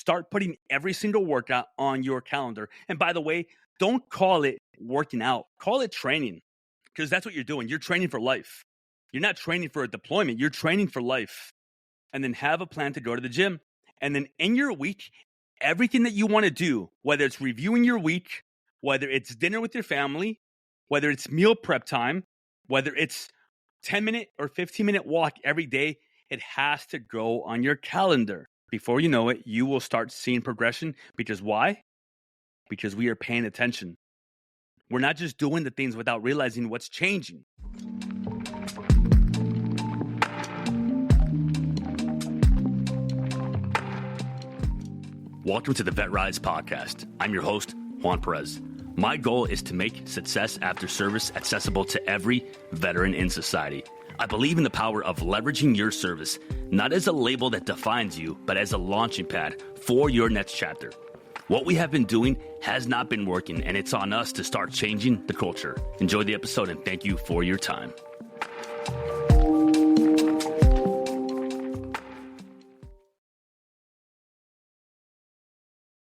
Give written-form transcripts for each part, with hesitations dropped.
Start putting every single workout on your calendar. And by the way, don't call it working out. Call it training, because that's what you're doing. You're training for life. You're not training for a deployment. You're training for life. And then have a plan to go to the gym. And then in your week, everything that you want to do, whether it's reviewing your week, whether it's dinner with your family, whether it's meal prep time, whether it's 10-minute or 15-minute walk every day, it has to go on your calendar. Before you know it, you will start seeing progression. Because why? Because we are paying attention. We're not just doing the things without realizing what's changing. Welcome to the VetRise Podcast. I'm your host, Juan Perez. My goal is to make success after service accessible to every veteran in society. I believe in the power of leveraging your service, not as a label that defines you, but as a launching pad for your next chapter. What we have been doing has not been working, and it's on us to start changing the culture. Enjoy the episode, and thank you for your time.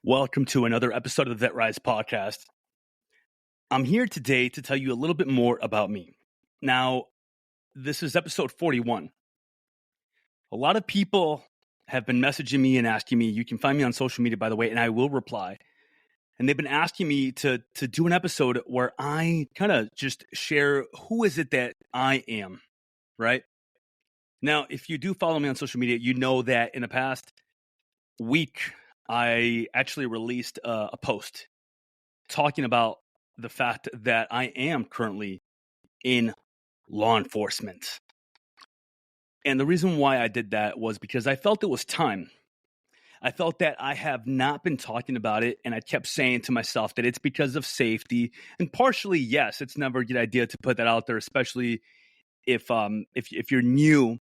Welcome to another episode of the VetRise Podcast. I'm here today to tell you a little bit more about me. Now, this is episode 41. A lot of people have been messaging me and asking me, you can find me on social media, by the way, and I will reply. And they've been asking me to do an episode where I kind of just share who is it that I am, right? Now, if you do follow me on social media, you know that in the past week, I actually released a post talking about the fact that I am currently in law enforcement. And the reason why I did that was because I felt it was time. I felt that I have not been talking about it, and I kept saying to myself that it's because of safety. And partially, yes, it's never a good idea to put that out there, especially if you're new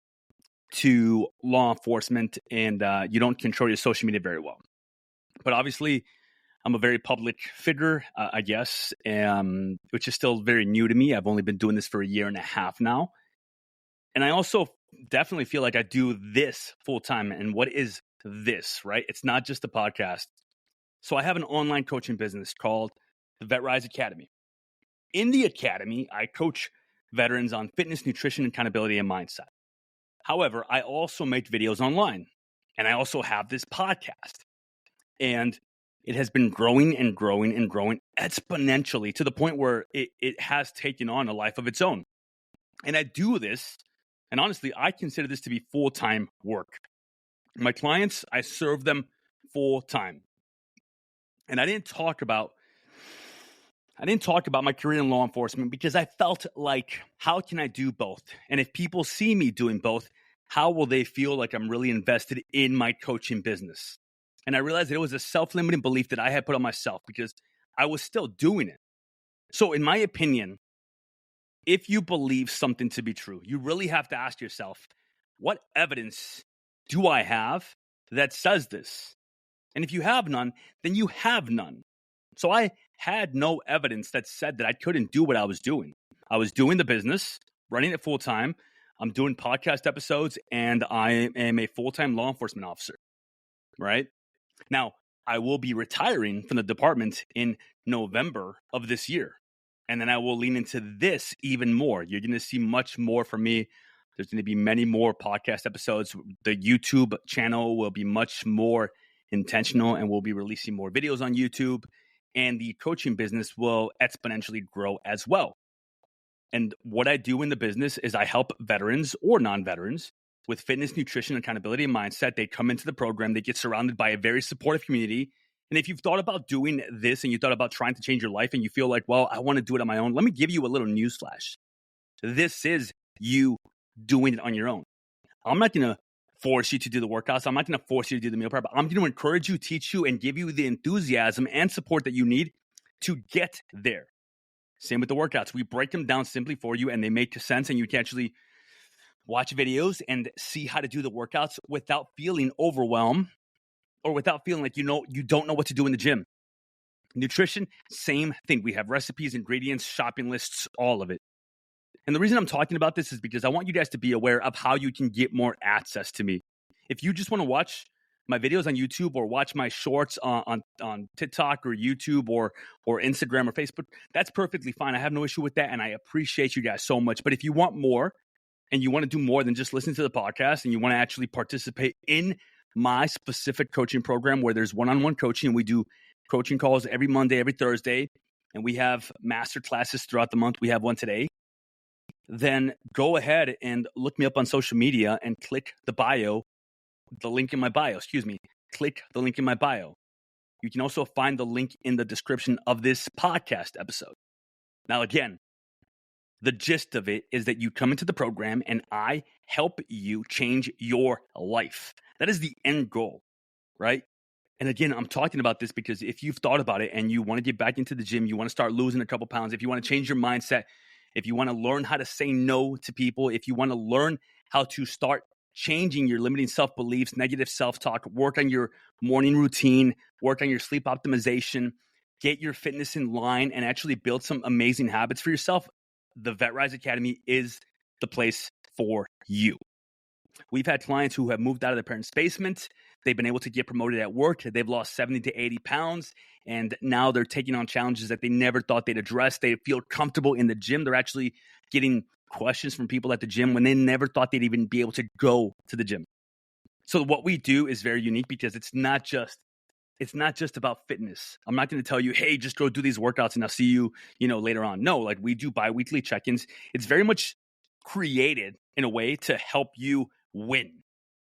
to law enforcement and you don't control your social media very well. But obviously, I'm a very public figure, I guess, which is still very new to me. I've only been doing this for a year and a half now. And I also definitely feel like I do this full time. And what is this, right? It's not just a podcast. So I have an online coaching business called the VetRise Academy. In the academy, I coach veterans on fitness, nutrition, accountability, and mindset. However, I also make videos online, and I also have this podcast. And it has been growing and growing and growing exponentially to the point where it has taken on a life of its own. And I do this, and honestly, I consider this to be full-time work. My clients, I serve them full-time. And I didn't talk about my career in law enforcement because I felt like, how can I do both? And if people see me doing both, how will they feel like I'm really invested in my coaching business? And I realized that it was a self-limiting belief that I had put on myself because I was still doing it. So in my opinion, if you believe something to be true, you really have to ask yourself, what evidence do I have that says this? And if you have none, then you have none. So I had no evidence that said that I couldn't do what I was doing. I was doing the business, running it full time. I'm doing podcast episodes, and I am a full-time law enforcement officer, right? Now, I will be retiring from the department in November of this year, and then I will lean into this even more. You're going to see much more from me. There's going to be many more podcast episodes. The YouTube channel will be much more intentional, and we'll be releasing more videos on YouTube, and the coaching business will exponentially grow as well. And what I do in the business is I help veterans or non-veterans with fitness, nutrition, accountability, and mindset. They come into the program. They get surrounded by a very supportive community. And if you've thought about doing this and you thought about trying to change your life and you feel like, well, I want to do it on my own, let me give you a little newsflash. This is you doing it on your own. I'm not going to force you to do the workouts. I'm not going to force you to do the meal prep. I'm going to encourage you, teach you, and give you the enthusiasm and support that you need to get there. Same with the workouts. We break them down simply for you, and they make sense, and you can actually watch videos and see how to do the workouts without feeling overwhelmed or without feeling like you don't know what to do in the gym. Nutrition, same thing. We have recipes, ingredients, shopping lists, all of it. And the reason I'm talking about this is because I want you guys to be aware of how you can get more access to me. If you just want to watch my videos on YouTube or watch my shorts on TikTok or YouTube or Instagram or Facebook, that's perfectly fine. I have no issue with that, and I appreciate you guys so much. But if you want more and you want to do more than just listen to the podcast and you want to actually participate in my specific coaching program where there's one-on-one coaching, we do coaching calls every Monday, every Thursday, and we have master classes throughout the month. We have one today. Then go ahead and look me up on social media and click the link in my bio, click the link in my bio. You can also find the link in the description of this podcast episode. Now, again, the gist of it is that you come into the program and I help you change your life. That is the end goal, right? And again, I'm talking about this because if you've thought about it and you want to get back into the gym, you want to start losing a couple pounds, if you want to change your mindset, if you want to learn how to say no to people, if you want to learn how to start changing your limiting self-beliefs, negative self-talk, work on your morning routine, work on your sleep optimization, get your fitness in line, and actually build some amazing habits for yourself, the VetRise Academy is the place for you. We've had clients who have moved out of their parents' basement. They've been able to get promoted at work. They've lost 70 to 80 pounds, and now they're taking on challenges that they never thought they'd address. They feel comfortable in the gym. They're actually getting questions from people at the gym when they never thought they'd even be able to go to the gym. So what we do is very unique because it's not just about fitness. I'm not going to tell you, hey, just go do these workouts and I'll see you, later on. No, like we do bi-weekly check-ins. It's very much created in a way to help you win,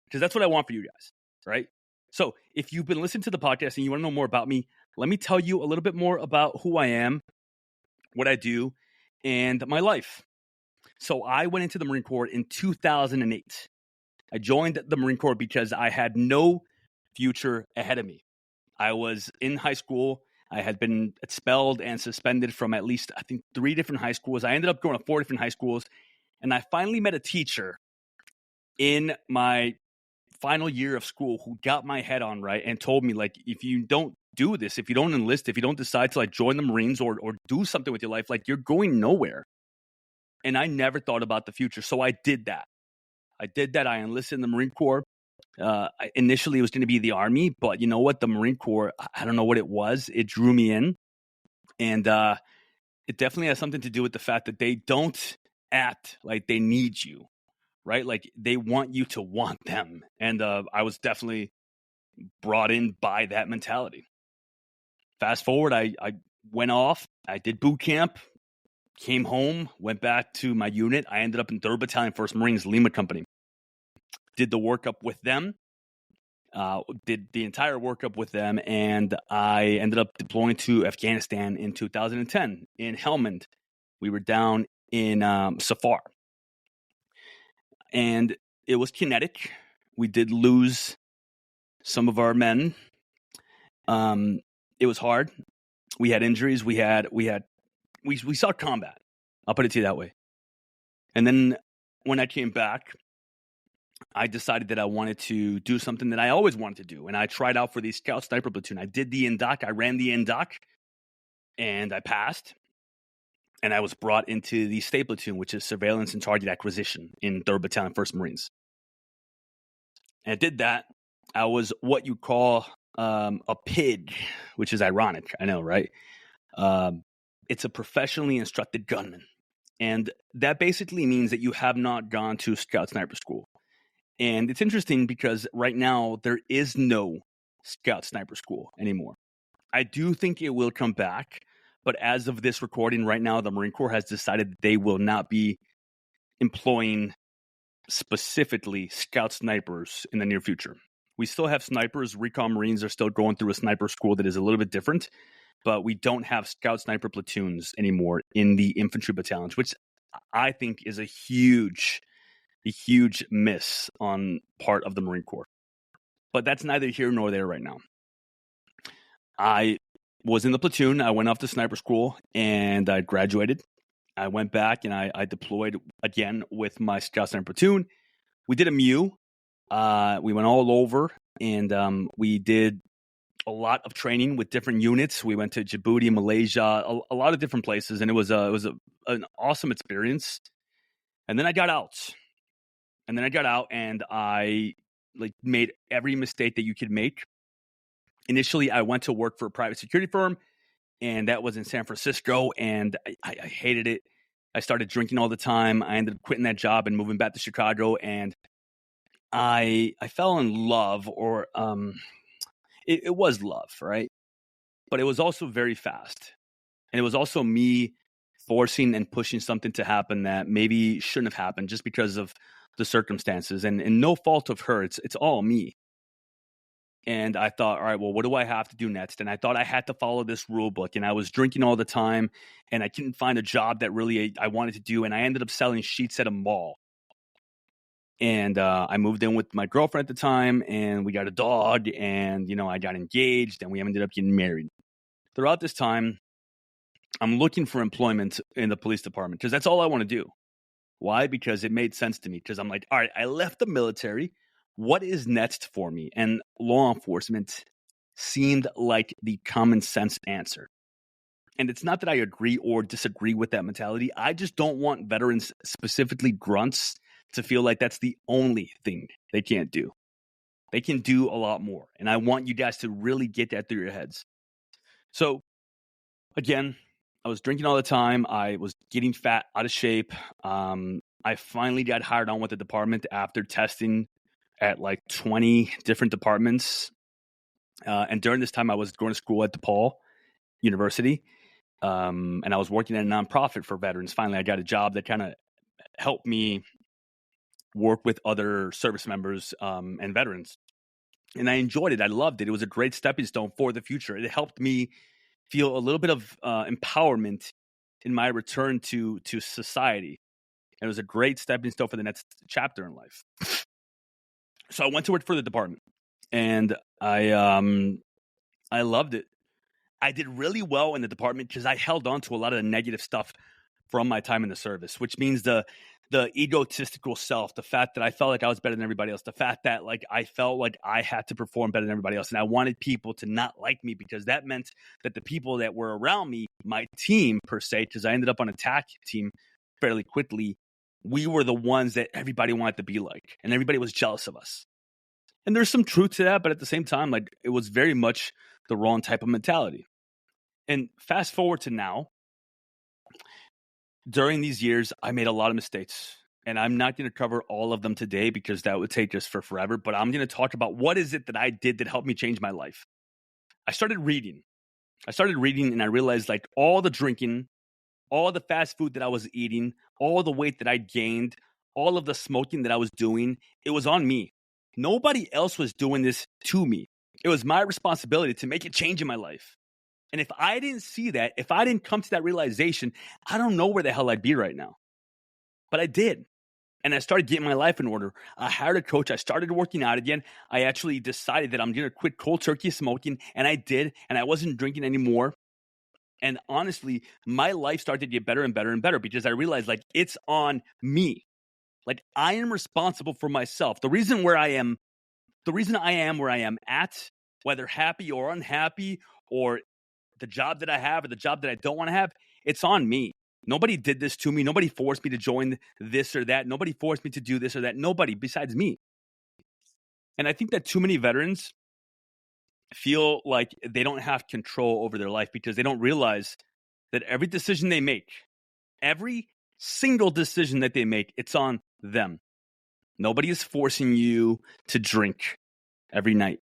because that's what I want for you guys, right? So if you've been listening to the podcast and you want to know more about me, let me tell you a little bit more about who I am, what I do, and my life. So I went into the Marine Corps in 2008. I joined the Marine Corps because I had no future ahead of me. I was in high school. I had been expelled and suspended from at least, I think, 3 different high schools. I ended up going to 4 different high schools. And I finally met a teacher in my final year of school who got my head on right and told me, like, if you don't do this, if you don't enlist, if you don't decide to like join the Marines or do something with your life, like you're going nowhere. And I never thought about the future. So I did that. I enlisted in the Marine Corps. Initially, it was going to be the Army, but you know what? The Marine Corps, I don't know what it was. It drew me in. And it definitely has something to do with the fact that they don't act like they need you, right? Like they want you to want them. And I was definitely brought in by that mentality. Fast forward, I went off. I did boot camp. Came home, went back to my unit. I ended up in 3rd Battalion, 1st Marines, Lima Company. Did the workup with them, did the entire workup with them, and I ended up deploying to Afghanistan in 2010 in Helmand. We were down in Safar. And it was kinetic. We did lose some of our men. It was hard. We had injuries. We saw combat. I'll put it to you that way. And then when I came back, I decided that I wanted to do something that I always wanted to do. And I tried out for the Scout Sniper Platoon. I did the NDOC. I ran the NDOC and I passed. And I was brought into the State Platoon, which is Surveillance and Target Acquisition in 3rd Battalion, 1st Marines. And I did that. I was what you call a PIG, which is ironic. I know, right? It's a professionally instructed gunman. And that basically means that you have not gone to Scout Sniper School. And it's interesting because right now there is no Scout Sniper School anymore. I do think it will come back. But as of this recording right now, the Marine Corps has decided that they will not be employing specifically Scout Snipers in the near future. We still have snipers. Recon Marines are still going through a sniper school that is a little bit different. But we don't have Scout Sniper platoons anymore in the infantry battalions, which I think is a huge miss on part of the Marine Corps. But that's neither here nor there right now. I was in the platoon. I went off to sniper school and I graduated. I went back and I deployed again with my Scout Sniper platoon. We did a MEU. We went all over and we did a lot of training with different units. We went to Djibouti, Malaysia, a lot of different places, and it was an awesome experience. And then I got out. And I like made every mistake that you could make. Initially, I went to work for a private security firm, and that was in San Francisco, and I hated it. I started drinking all the time. I ended up quitting that job and moving back to Chicago, and I fell in love, or it was love, right? But it was also very fast. And it was also me forcing and pushing something to happen that maybe shouldn't have happened just because of the circumstances, and no fault of her. It's all me. And I thought, all right, well, what do I have to do next? And I thought I had to follow this rule book. And I was drinking all the time, and I couldn't find a job that really I wanted to do. And I ended up selling sheets at a mall. And I moved in with my girlfriend at the time, and we got a dog, and, I got engaged, and we ended up getting married. Throughout this time, I'm looking for employment in the police department because that's all I want to do. Why? Because it made sense to me, because I'm like, all right, I left the military. What is next for me? And law enforcement seemed like the common sense answer. And it's not that I agree or disagree with that mentality. I just don't want veterans, specifically grunts, to feel like that's the only thing they can't do. They can do a lot more. And I want you guys to really get that through your heads. So, again, I was drinking all the time. I was getting fat, out of shape. I finally got hired on with the department after testing at like 20 different departments. And during this time, I was going to school at DePaul University. And I was working at a nonprofit for veterans. Finally, I got a job that kind of helped me work with other service members and veterans. And I enjoyed it. I loved it. It was a great stepping stone for the future. It helped me feel a little bit of empowerment in my return to society. And it was a great stepping stone for the next chapter in life. So I went to work for the department, and I loved it. I did really well in the department because I held on to a lot of the negative stuff from my time in the service, which means the egotistical self, the fact that I felt like I was better than everybody else, the fact that like I felt like I had to perform better than everybody else. And I wanted people to not like me because that meant that the people that were around me, my team per se, because I ended up on a TAC team fairly quickly, we were the ones that everybody wanted to be like, and everybody was jealous of us. And there's some truth to that, but at the same time, like it was very much the wrong type of mentality. And fast forward to now, during these years, I made a lot of mistakes, and I'm not going to cover all of them today because that would take us for forever, but I'm going to talk about what is it that I did that helped me change my life. I started reading, and I realized like all the drinking, all the fast food that I was eating, all the weight that I gained, all of the smoking that I was doing, it was on me. Nobody else was doing this to me. It was my responsibility to make a change in my life. And if I didn't see that, if I didn't come to that realization, I don't know where the hell I'd be right now. But I did. And I started getting my life in order. I hired a coach. I started working out again. I actually decided that I'm going to quit cold turkey smoking. And I did. And I wasn't drinking anymore. And honestly, my life started to get better and better and better because I realized like it's on me. Like I am responsible for myself. The reason I am where I am at, whether happy or unhappy, or the job that I have or the job that I don't want to have, it's on me. Nobody did this to me. Nobody forced me to join this or that. Nobody forced me to do this or that. Nobody besides me. And I think that too many veterans feel like they don't have control over their life because they don't realize that every decision they make, every single decision that they make, it's on them. Nobody is forcing you to drink every night.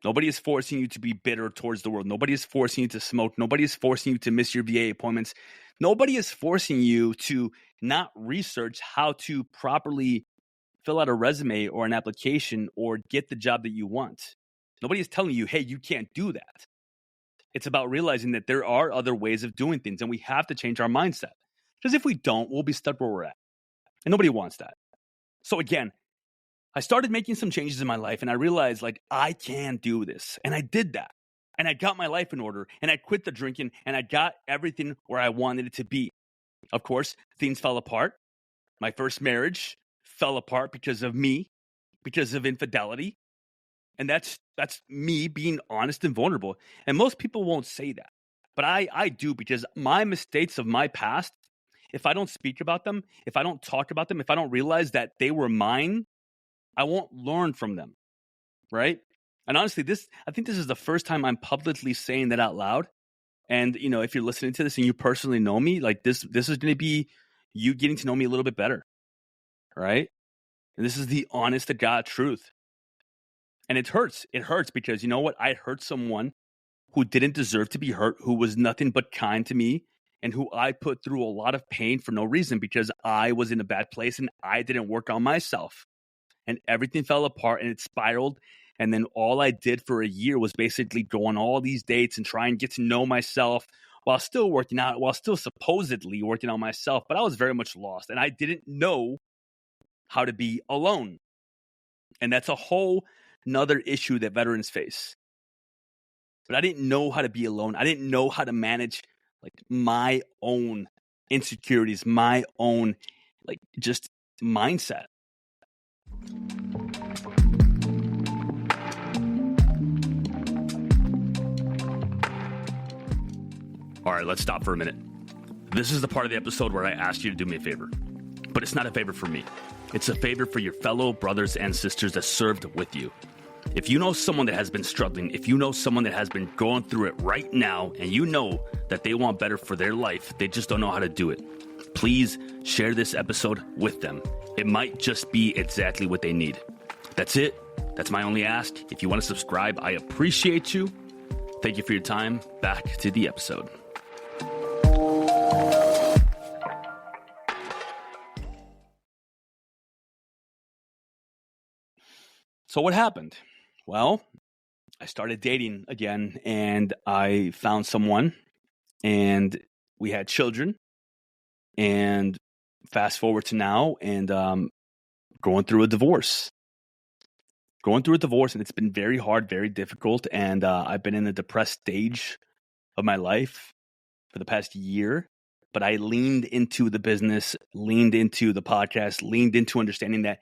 Nobody is forcing you to be bitter towards the world. Nobody is forcing you to smoke. Nobody is forcing you to miss your VA appointments. Nobody is forcing you to not research how to properly fill out a resume or an application or get the job that you want. Nobody is telling you, hey, you can't do that. It's about realizing that there are other ways of doing things, and we have to change our mindset. Because if we don't, we'll be stuck where we're at. And nobody wants that. So again, I started making some changes in my life, and I realized like I can do this. And I did that. And I got my life in order, and I quit the drinking, and I got everything where I wanted it to be. Of course, things fell apart. My first marriage fell apart because of me, because of infidelity. And that's me being honest and vulnerable. And most people won't say that. But I do, because my mistakes of my past, if I don't speak about them, if I don't talk about them, if I don't realize that they were mine, I won't learn from them, right? And honestly, I think this is the first time I'm publicly saying that out loud. And, if you're listening to this and you personally know me, like this is going to be you getting to know me a little bit better, right? And this is the honest to God truth. And it hurts. It hurts because you know what? I hurt someone who didn't deserve to be hurt, who was nothing but kind to me, and who I put through a lot of pain for no reason because I was in a bad place and I didn't work on myself. And everything fell apart and it spiraled. And then all I did for a year was basically go on all these dates and try and get to know myself while still working out, while still supposedly working on myself. But I was very much lost and I didn't know how to be alone. And that's a whole nother issue that veterans face. But I didn't know how to be alone. I didn't know how to manage like my own insecurities, my own like just mindset. All right, let's stop for a minute. This is the part of the episode where I ask you to do me a favor. But it's not a favor for me. It's a favor for your fellow brothers and sisters that served with you. If you know someone that has been struggling, if you know someone that has been going through it right now, and you know that they want better for their life, they just don't know how to do it, please share this episode with them. It might just be exactly what they need. That's it. That's my only ask. If you want to subscribe, I appreciate you. Thank you for your time. Back to the episode. So what happened? Well, I started dating again and I found someone and we had children, and fast forward to now and going through a divorce. And it's been very hard, very difficult. And I've been in a depressed stage of my life for the past year. But I leaned into the business, leaned into the podcast, leaned into understanding that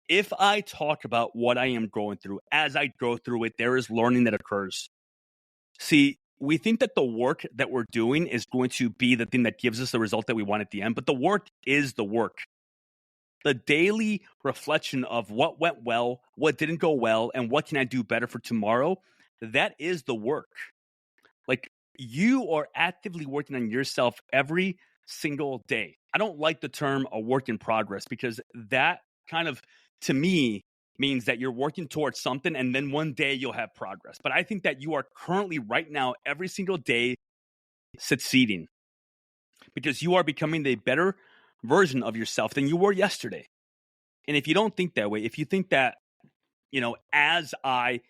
if I talk about what I am going through, as I go through it, there is learning that occurs. See, we think that the work that we're doing is going to be the thing that gives us the result that we want at the end, but the work is the work. The daily reflection of what went well, what didn't go well, and what can I do better for tomorrow, that is the work. Like, you are actively working on yourself every single day. I don't like the term a work in progress because that kind of, to me, means that you're working towards something and then one day you'll have progress. But I think that you are currently right now, every single day, succeeding because you are becoming the better version of yourself than you were yesterday. And if you don't think that way, if you think that, as I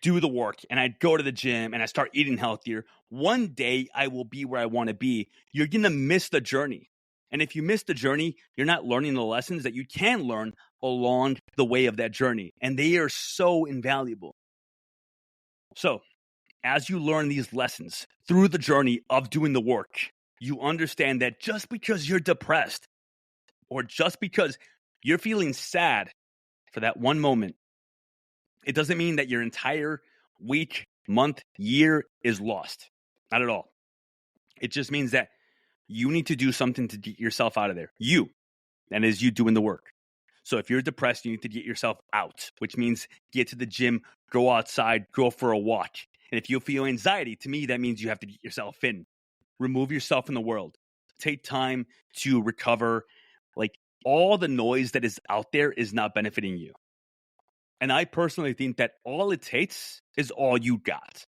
do the work and I go to the gym and I start eating healthier, one day I will be where I want to be, you're going to miss the journey. And if you miss the journey, you're not learning the lessons that you can learn along the way of that journey. And they are so invaluable. So as you learn these lessons through the journey of doing the work, you understand that just because you're depressed or just because you're feeling sad for that one moment, it doesn't mean that your entire week, month, year is lost. Not at all. It just means that you need to do something to get yourself out of there. That is you doing the work. So if you're depressed, you need to get yourself out, which means get to the gym, go outside, go for a walk. And if you feel anxiety, to me, that means you have to get yourself in. Remove yourself from the world. Take time to recover. Like, all the noise that is out there is not benefiting you. And I personally think that all it takes is all you got.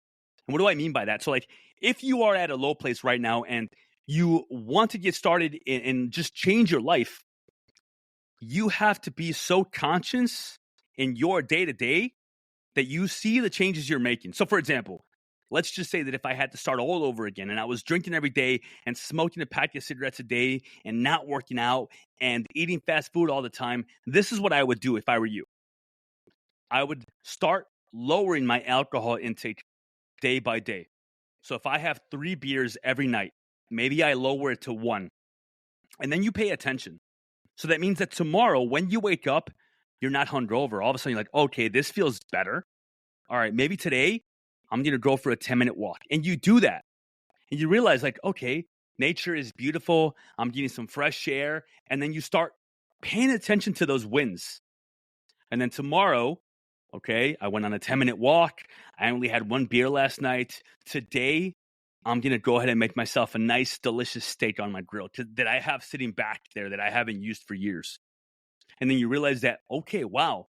And what do I mean by that? So like, if you are at a low place right now and you want to get started and just change your life, you have to be so conscious in your day-to-day that you see the changes you're making. So for example, let's just say that if I had to start all over again and I was drinking every day and smoking a pack of cigarettes a day and not working out and eating fast food all the time, this is what I would do if I were you. I would start lowering my alcohol intake day by day. So if I have 3 beers every night, maybe I lower it to 1. And then you pay attention. So that means that tomorrow when you wake up, you're not hungover. All of a sudden you're like, okay, this feels better. All right, maybe today I'm going to go for a 10-minute walk. And you do that. And you realize like, okay, nature is beautiful. I'm getting some fresh air. And then you start paying attention to those wins. And then tomorrow, okay, I went on a 10-minute walk. I only had 1 beer last night. Today, I'm going to go ahead and make myself a nice, delicious steak on my grill that I have sitting back there that I haven't used for years. And then you realize that, okay, wow,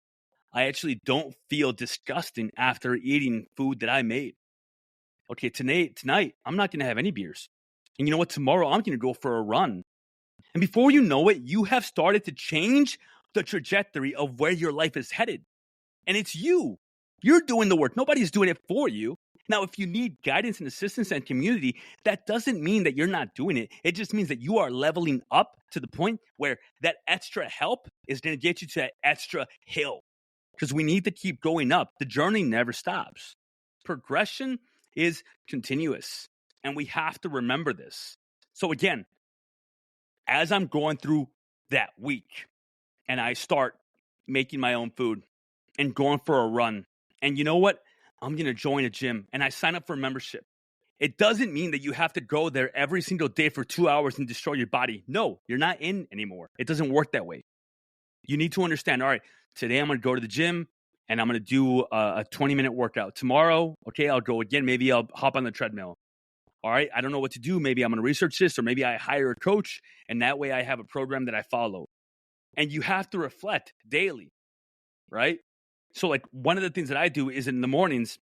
I actually don't feel disgusting after eating food that I made. Okay, tonight, I'm not going to have any beers. And you know what? Tomorrow, I'm going to go for a run. And before you know it, you have started to change the trajectory of where your life is headed. And it's you. You're doing the work. Nobody's doing it for you. Now, if you need guidance and assistance and community, that doesn't mean that you're not doing it. It just means that you are leveling up to the point where that extra help is going to get you to that extra hill. Because we need to keep going up. The journey never stops. Progression is continuous. And we have to remember this. So again, as I'm going through that week and I start making my own food and going for a run, and you know what? I'm going to join a gym and I sign up for a membership. It doesn't mean that you have to go there every single day for 2 hours and destroy your body. No, you're not in anymore. It doesn't work that way. You need to understand, all right, today I'm going to go to the gym and I'm going to do a 20-minute workout. Tomorrow, okay, I'll go again. Maybe I'll hop on the treadmill. All right, I don't know what to do. Maybe I'm going to research this, or maybe I hire a coach, and that way I have a program that I follow. And you have to reflect daily, right? So like one of the things that I do is in the mornings,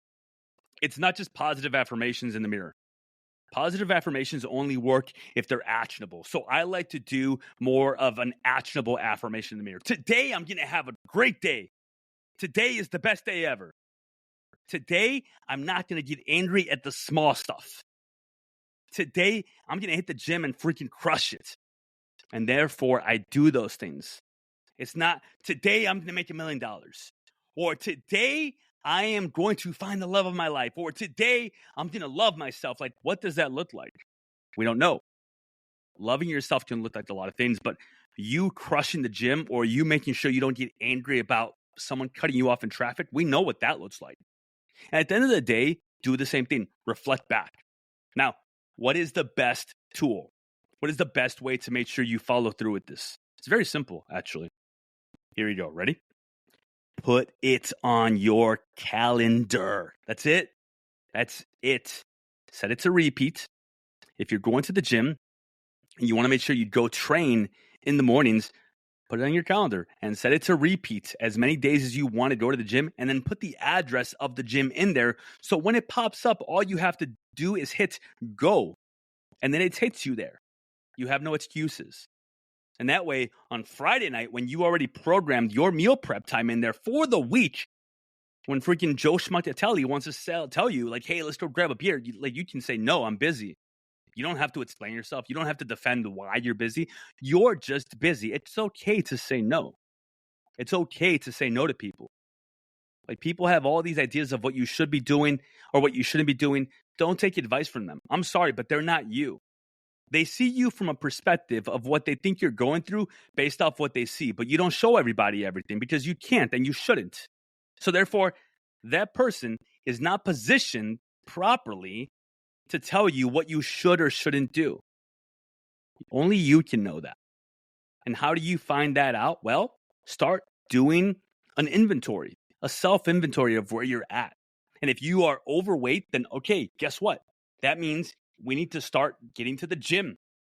it's not just positive affirmations in the mirror. Positive affirmations only work if they're actionable. So I like to do more of an actionable affirmation in the mirror. Today, I'm going to have a great day. Today is the best day ever. Today, I'm not going to get angry at the small stuff. Today, I'm going to hit the gym and freaking crush it. And therefore, I do those things. It's not, today I'm going to make $1 million. Or today, I am going to find the love of my life. Or today, I'm going to love myself. Like, what does that look like? We don't know. Loving yourself can look like a lot of things, but you crushing the gym or you making sure you don't get angry about someone cutting you off in traffic, we know what that looks like. And at the end of the day, do the same thing. Reflect back. Now, what is the best tool? What is the best way to make sure you follow through with this? It's very simple, actually. Here you go. Ready? Put it on your calendar. That's it. That's it. Set it to repeat. If you're going to the gym and you want to make sure you go train in the mornings, put it on your calendar and set it to repeat as many days as you want to go to the gym, and then put the address of the gym in there. So when it pops up, all you have to do is hit go, and then it takes you there. You have no excuses. And that way, on Friday night, when you already programmed your meal prep time in there for the week, when freaking Joe Schmuckatelli wants to tell you, like, hey, let's go grab a beer, you can say, no, I'm busy. You don't have to explain yourself. You don't have to defend why you're busy. You're just busy. It's okay to say no. It's okay to say no to people. Like, people have all these ideas of what you should be doing or what you shouldn't be doing. Don't take advice from them. I'm sorry, but they're not you. They see you from a perspective of what they think you're going through based off what they see, but you don't show everybody everything because you can't and you shouldn't. So therefore, that person is not positioned properly to tell you what you should or shouldn't do. Only you can know that. And how do you find that out? Well, start doing an inventory, a self-inventory of where you're at. And if you are overweight, then okay, guess what? That means we need to start getting to the gym,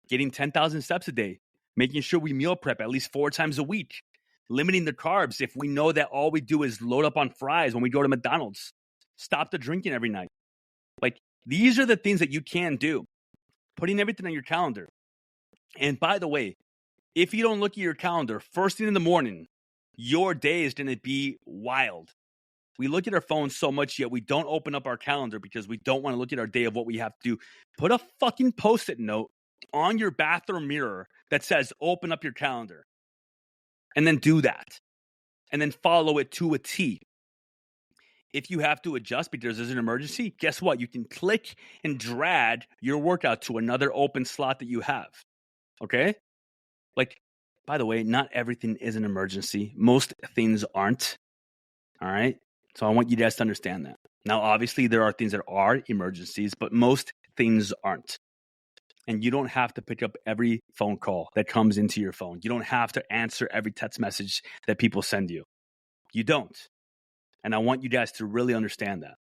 getting 10,000 steps a day, making sure we meal prep at least 4 times a week, limiting the carbs if we know that all we do is load up on fries when we go to McDonald's, stop the drinking every night. Like, these are the things that you can do, putting everything on your calendar. And by the way, if you don't look at your calendar first thing in the morning, your day is going to be wild. We look at our phones so much, yet we don't open up our calendar because we don't want to look at our day of what we have to do. Put a fucking Post-it note on your bathroom mirror that says, open up your calendar. And then do that. And then follow it to a T. If you have to adjust because there's an emergency, guess what? You can click and drag your workout to another open slot that you have. Okay? Like, by the way, not everything is an emergency. Most things aren't. All right? So I want you guys to understand that. Now, obviously, there are things that are emergencies, but most things aren't. And you don't have to pick up every phone call that comes into your phone. You don't have to answer every text message that people send you. You don't. And I want you guys to really understand that.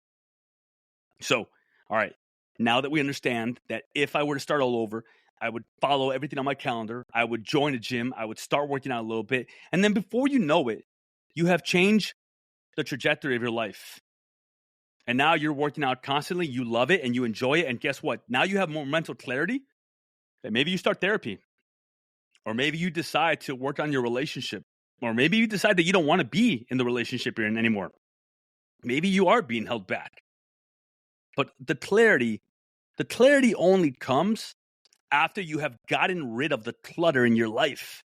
So, all right, now that we understand that if I were to start all over, I would follow everything on my calendar. I would join a gym. I would start working out a little bit. And then before you know it, you have changed the trajectory of your life. And now you're working out constantly. You love it and you enjoy it. And guess what? Now you have more mental clarity. And maybe you start therapy. Or maybe you decide to work on your relationship. Or maybe you decide that you don't want to be in the relationship you're in anymore. Maybe you are being held back. But the clarity only comes after you have gotten rid of the clutter in your life.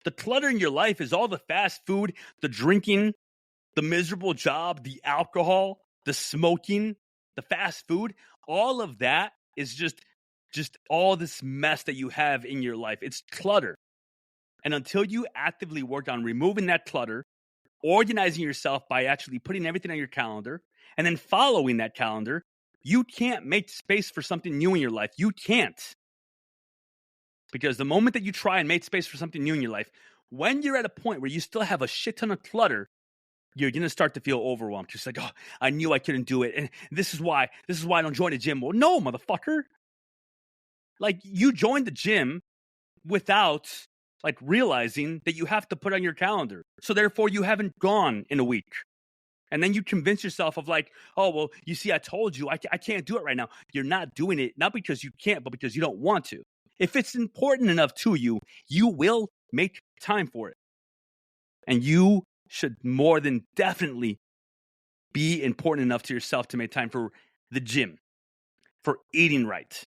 The clutter in your life is all the fast food, the drinking, the miserable job, the alcohol, the smoking, the fast food. All of that is just all this mess that you have in your life. It's clutter. And until you actively work on removing that clutter, organizing yourself by actually putting everything on your calendar, and then following that calendar, you can't make space for something new in your life. You can't. Because the moment that you try and make space for something new in your life, when you're at a point where you still have a shit ton of clutter, you're going to start to feel overwhelmed. Just like, oh, I knew I couldn't do it. And this is why I don't join a gym. Well, no, motherfucker. Like, you joined the gym without realizing that you have to put on your calendar. So therefore you haven't gone in a week. And then you convince yourself of oh, well, you see, I told you I can't do it right now. You're not doing it, not because you can't, but because you don't want to. If it's important enough to you, you will make time for it. And you should more than definitely be important enough to yourself to make time for the gym, for eating right,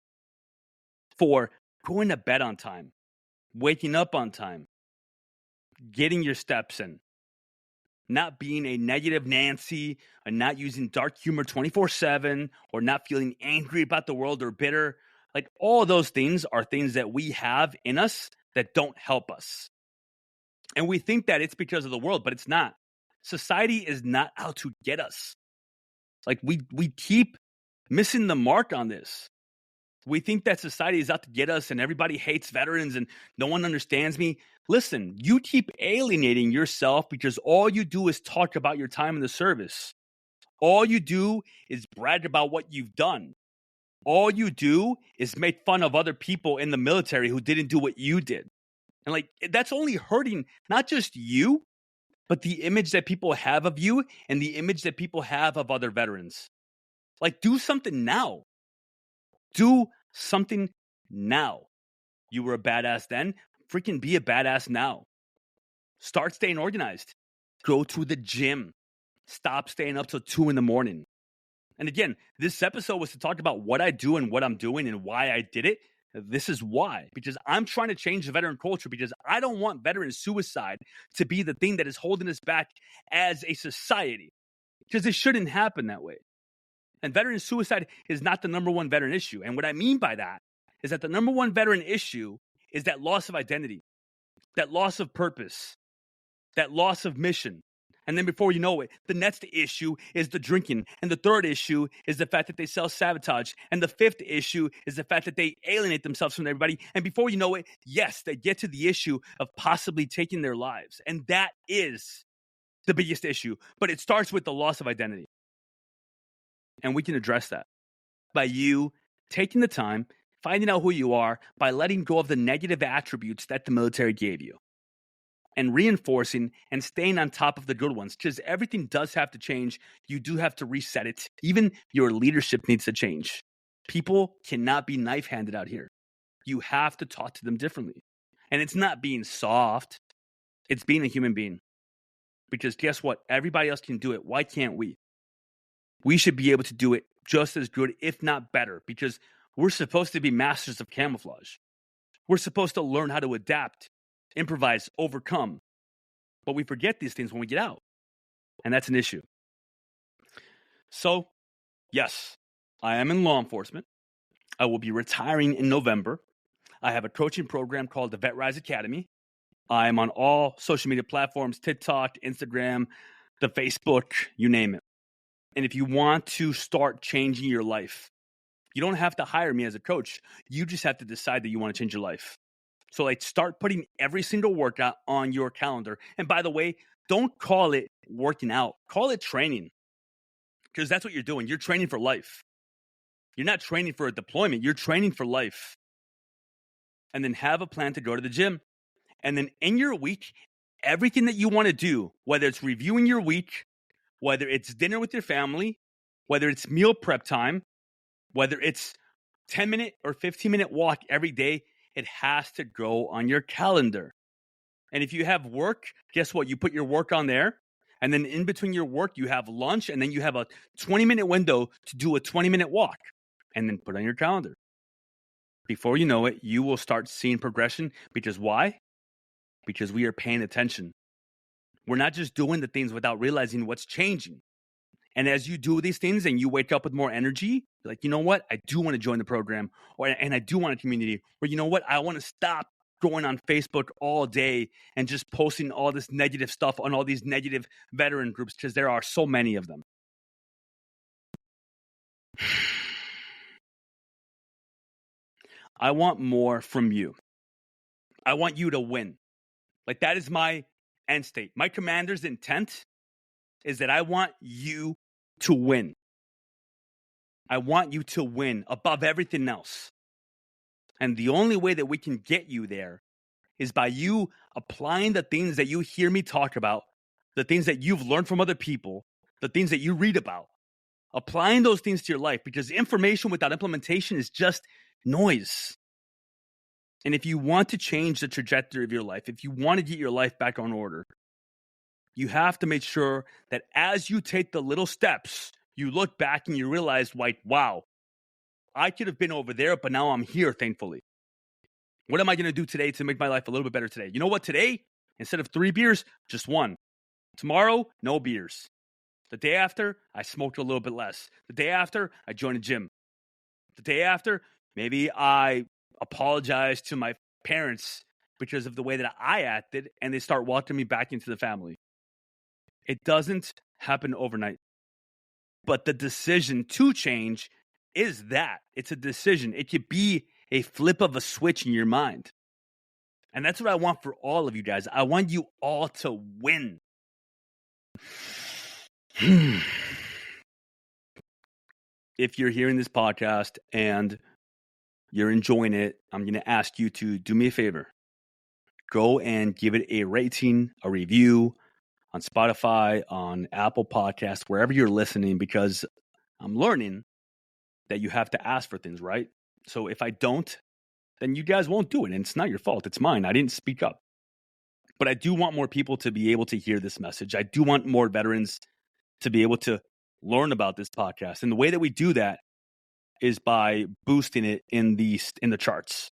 for going to bed on time, waking up on time, getting your steps in, not being a negative Nancy, and not using dark humor 24/7, or not feeling angry about the world or bitter. All those things are things that we have in us that don't help us. And we think that it's because of the world, but it's not. Society is not out to get us. We keep missing the mark on this. We think that society is out to get us and everybody hates veterans and no one understands me. Listen, you keep alienating yourself because all you do is talk about your time in the service. All you do is brag about what you've done. All you do is make fun of other people in the military who didn't do what you did. And that's only hurting not just you, but the image that people have of you and the image that people have of other veterans. Do something now. Do something now. You were a badass then. Freaking be a badass now. Start staying organized. Go to the gym. Stop staying up till 2 a.m. And again, this episode was to talk about what I do and what I'm doing and why I did it. This is why. Because I'm trying to change the veteran culture, because I don't want veteran suicide to be the thing that is holding us back as a society. Because it shouldn't happen that way. And veteran suicide is not the number one veteran issue. And what I mean by that is that the number one veteran issue is that loss of identity, that loss of purpose, that loss of mission. And then before you know it, the next issue is the drinking. And the third issue is the fact that they self-sabotage. And the fifth issue is the fact that they alienate themselves from everybody. And before you know it, yes, they get to the issue of possibly taking their lives. And that is the biggest issue. But it starts with the loss of identity. And we can address that by you taking the time, finding out who you are, by letting go of the negative attributes that the military gave you, and reinforcing and staying on top of the good ones. Because everything does have to change. You do have to reset it. Even your leadership needs to change. People cannot be knife-handed out here. You have to talk to them differently. And it's not being soft. It's being a human being. Because guess what? Everybody else can do it. Why can't we? We should be able to do it just as good, if not better, because we're supposed to be masters of camouflage. We're supposed to learn how to adapt, improvise, overcome. But we forget these things when we get out. And that's an issue. So, yes, I am in law enforcement. I will be retiring in November. I have a coaching program called the VetRise Academy. I am on all social media platforms, TikTok, Instagram, the Facebook, you name it. And if you want to start changing your life, you don't have to hire me as a coach. You just have to decide that you want to change your life. So start putting every single workout on your calendar. And by the way, don't call it working out. Call it training, because that's what you're doing. You're training for life. You're not training for a deployment. You're training for life. And then have a plan to go to the gym. And then in your week, everything that you want to do, whether it's reviewing your week, whether it's dinner with your family, whether it's meal prep time, whether it's 10-minute or 15-minute walk every day, it has to go on your calendar. And if you have work, guess what? You put your work on there. And then in between your work, you have lunch. And then you have a 20-minute window to do a 20-minute walk. And then put it on your calendar. Before you know it, you will start seeing progression. Because why? Because we are paying attention. We're not just doing the things without realizing what's changing. And as you do these things and you wake up with more energy, you're like, you know what? I do want to join the program. And I do want a community. Or you know what? I want to stop going on Facebook all day and just posting all this negative stuff on all these negative veteran groups, because there are so many of them. I want more from you. I want you to win. Like, that is my end state. My commander's intent is that I want you to win. I want you to win above everything else. And the only way that we can get you there is by you applying the things that you hear me talk about, the things that you've learned from other people, the things that you read about, applying those things to your life, because information without implementation is just noise. And if you want to change the trajectory of your life, if you want to get your life back on order, you have to make sure that as you take the little steps, you look back and you realize, like, wow, I could have been over there, but now I'm here, thankfully. What am I going to do today to make my life a little bit better today? You know what? Today, instead of 3 beers, just 1. Tomorrow, no beers. The day after, I smoked a little bit less. The day after, I joined a gym. The day after, maybe I apologize to my parents because of the way that I acted, and they start welcoming me back into the family. It doesn't happen overnight. But the decision to change is that. It's a decision. It could be a flip of a switch in your mind. And that's what I want for all of you guys. I want you all to win. If you're hearing this podcast and you're enjoying it, I'm going to ask you to do me a favor. Go and give it a rating, a review on Spotify, on Apple Podcasts, wherever you're listening, because I'm learning that you have to ask for things, right? So if I don't, then you guys won't do it. And it's not your fault. It's mine. I didn't speak up. But I do want more people to be able to hear this message. I do want more veterans to be able to learn about this podcast. And the way that we do that is by boosting it in the charts,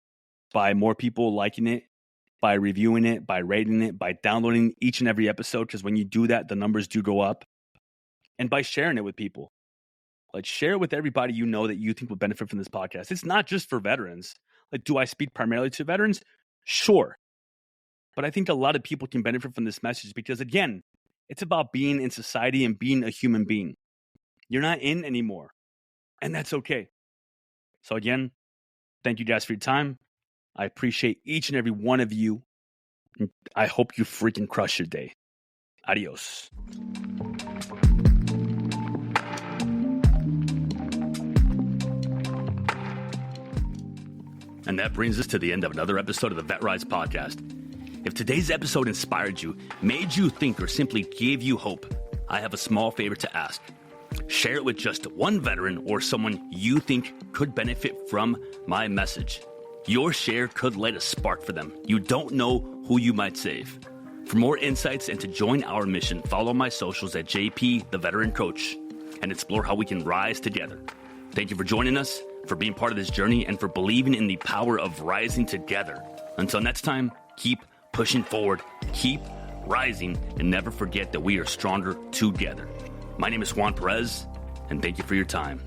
by more people liking it, by reviewing it, by rating it, by downloading each and every episode, because when you do that, the numbers do go up, and by sharing it with people. Like, share it with everybody you know that you think would benefit from this podcast. It's not just for veterans. Like, do I speak primarily to veterans? Sure. But I think a lot of people can benefit from this message because, again, it's about being in society and being a human being. You're not in anymore, and that's okay. So again, thank you guys for your time. I appreciate each and every one of you. I hope you freaking crush your day. Adios. And that brings us to the end of another episode of the VetRise Podcast. If today's episode inspired you, made you think, or simply gave you hope, I have a small favor to ask. Share it with just one veteran or someone you think could benefit from my message. Your share could light a spark for them. You don't know who you might save. For more insights and to join our mission, follow my socials at JP, the Veteran Coach, and explore how we can rise together. Thank you for joining us, for being part of this journey, and for believing in the power of rising together. Until next time, keep pushing forward, keep rising, and never forget that we are stronger together. My name is Juan Perez, and thank you for your time.